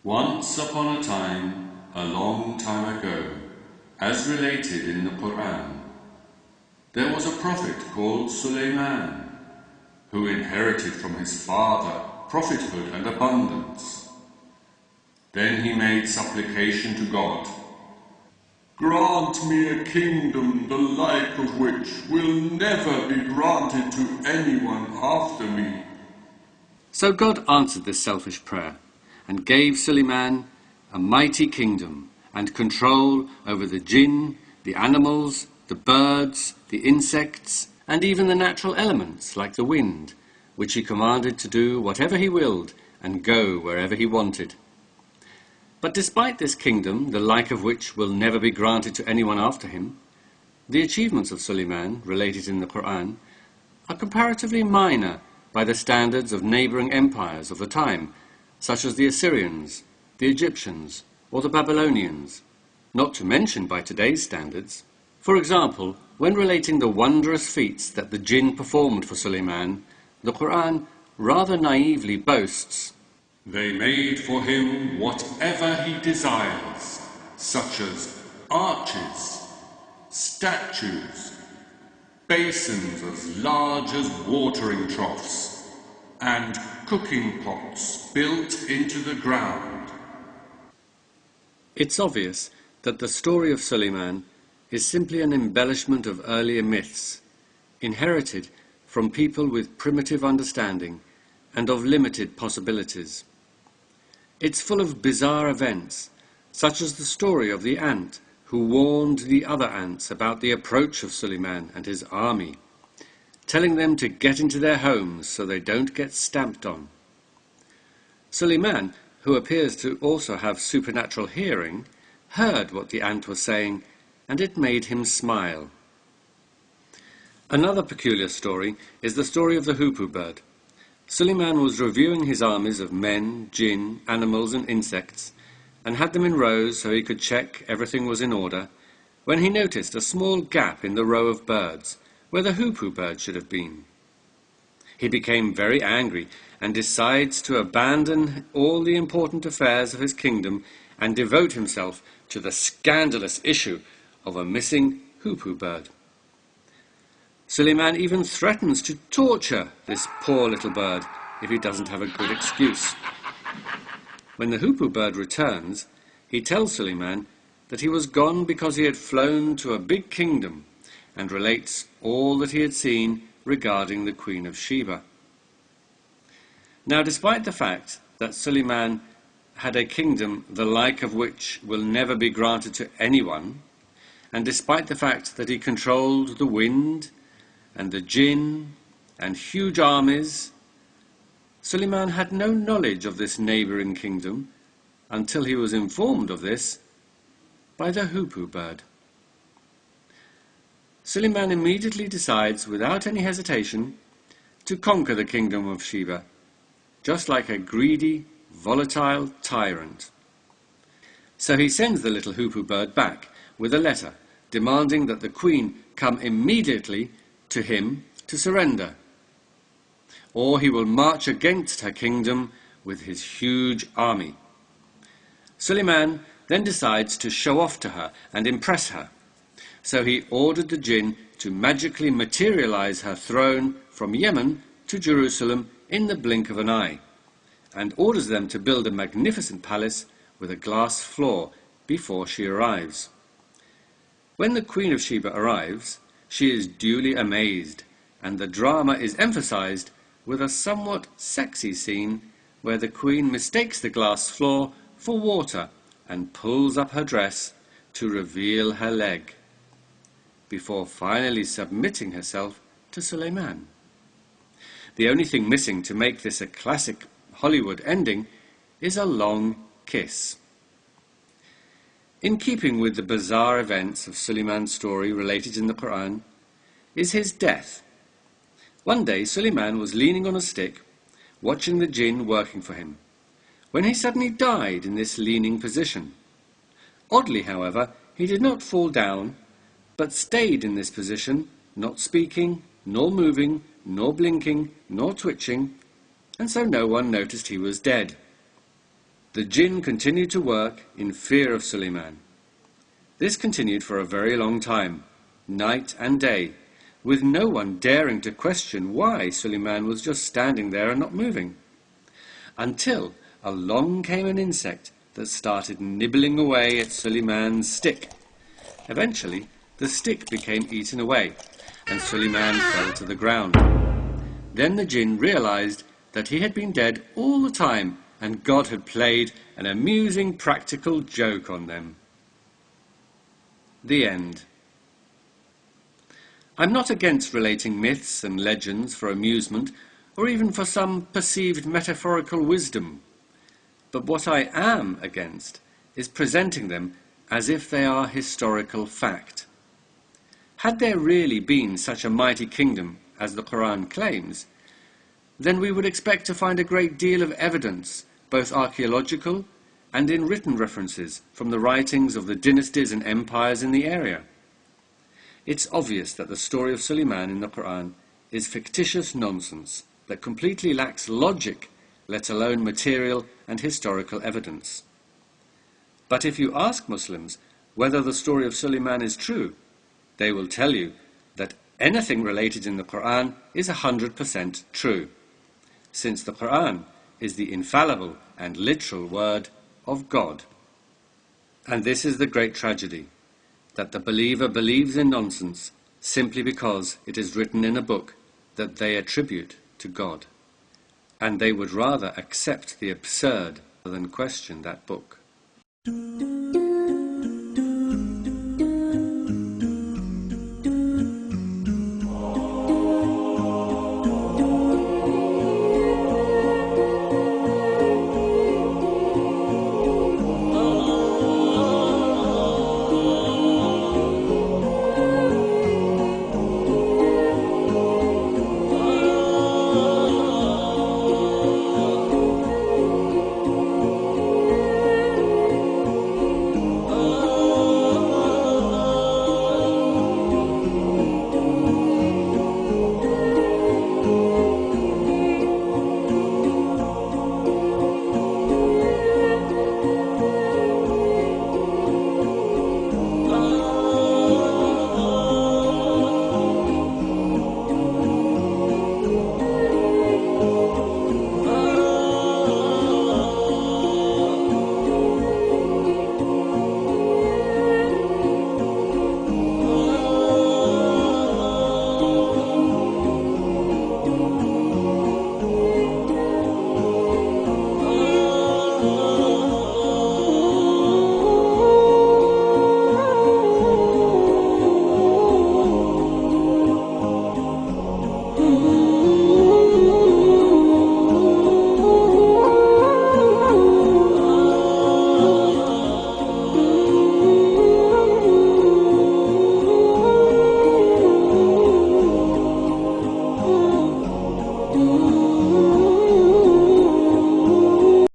Once upon a time, a long time ago, as related in the Quran, there was a prophet called Sulaiman, who inherited from his father prophethood and abundance. Then he made supplication to God, "Grant me a kingdom the like of which will never be granted to anyone after me." So God answered this selfish prayer and gave Suleiman a mighty kingdom and control over the jinn, the animals, the birds, the insects, and even the natural elements like the wind, which he commanded to do whatever he willed and go wherever he wanted. But despite this kingdom, the like of which will never be granted to anyone after him, the achievements of Suleiman, related in the Quran, are comparatively minor by the standards of neighbouring empires of the time, such as the Assyrians, the Egyptians, or the Babylonians, not to mention by today's standards. For example, when relating the wondrous feats that the jinn performed for Suleiman, the Quran rather naively boasts, "They made for him whatever he desires, such as arches, statues, basins as large as watering troughs, and cooking pots built into the ground." It's obvious that the story of Suleiman is simply an embellishment of earlier myths, inherited from people with primitive understanding and of limited possibilities. It's full of bizarre events, such as the story of the ant who warned the other ants about the approach of Suleiman and his army, telling them to get into their homes so they don't get stamped on. Suleiman, who appears to also have supernatural hearing, heard what the ant was saying, and it made him smile. Another peculiar story is the story of the hoopoe bird. Suleiman was reviewing his armies of men, jinn, animals and insects, and had them in rows so he could check everything was in order, when he noticed a small gap in the row of birds, where the hoopoe bird should have been. He became very angry and decides to abandon all the important affairs of his kingdom and devote himself to the scandalous issue of a missing hoopoe bird. Suleiman even threatens to torture this poor little bird if he doesn't have a good excuse. When the hoopoe bird returns, he tells Suleiman that he was gone because he had flown to a big kingdom, and relates all that he had seen regarding the Queen of Sheba. Now, despite the fact that Suleiman had a kingdom the like of which will never be granted to anyone, and despite the fact that he controlled the wind and the jinn and huge armies, Suleiman had no knowledge of this neighbouring kingdom until he was informed of this by the hoopoe bird. Suleiman immediately decides, without any hesitation, to conquer the kingdom of Sheba, just like a greedy, volatile tyrant. So he sends the little hoopoe bird back with a letter demanding that the queen come immediately to him to surrender, or he will march against her kingdom with his huge army. Suleiman then decides to show off to her and impress her, so he ordered the jinn to magically materialize her throne from Yemen to Jerusalem in the blink of an eye, and orders them to build a magnificent palace with a glass floor before she arrives. When the Queen of Sheba arrives, she is duly amazed, and the drama is emphasized with a somewhat sexy scene where the Queen mistakes the glass floor for water and pulls up her dress to reveal her leg, before finally submitting herself to Suleiman. The only thing missing to make this a classic Hollywood ending is a long kiss. In keeping with the bizarre events of Suleiman's story related in the Quran is his death. One day Suleiman was leaning on a stick, watching the jinn working for him, when he suddenly died in this leaning position. Oddly, however, he did not fall down, but stayed in this position, not speaking, nor moving, nor blinking, nor twitching, and so no one noticed he was dead. The jinn continued to work in fear of Suleiman. This continued for a very long time, night and day, with no one daring to question why Suleiman was just standing there and not moving. Until along came an insect that started nibbling away at Suleiman's stick. Eventually, the stick became eaten away, and Suleiman fell to the ground. Then the jinn realized that he had been dead all the time, and God had played an amusing practical joke on them. The end. I'm not against relating myths and legends for amusement, or even for some perceived metaphorical wisdom. But what I am against is presenting them as if they are historical fact. Had there really been such a mighty kingdom as the Quran claims, then we would expect to find a great deal of evidence, both archaeological and in written references from the writings of the dynasties and empires in the area. It's obvious that the story of Suleiman in the Quran is fictitious nonsense that completely lacks logic, let alone material and historical evidence. But if you ask Muslims whether the story of Suleiman is true, they will tell you that anything related in the Quran is 100% true, since the Quran is the infallible and literal word of God. And this is the great tragedy, that the believer believes in nonsense simply because it is written in a book that they attribute to God, and they would rather accept the absurd than question that book.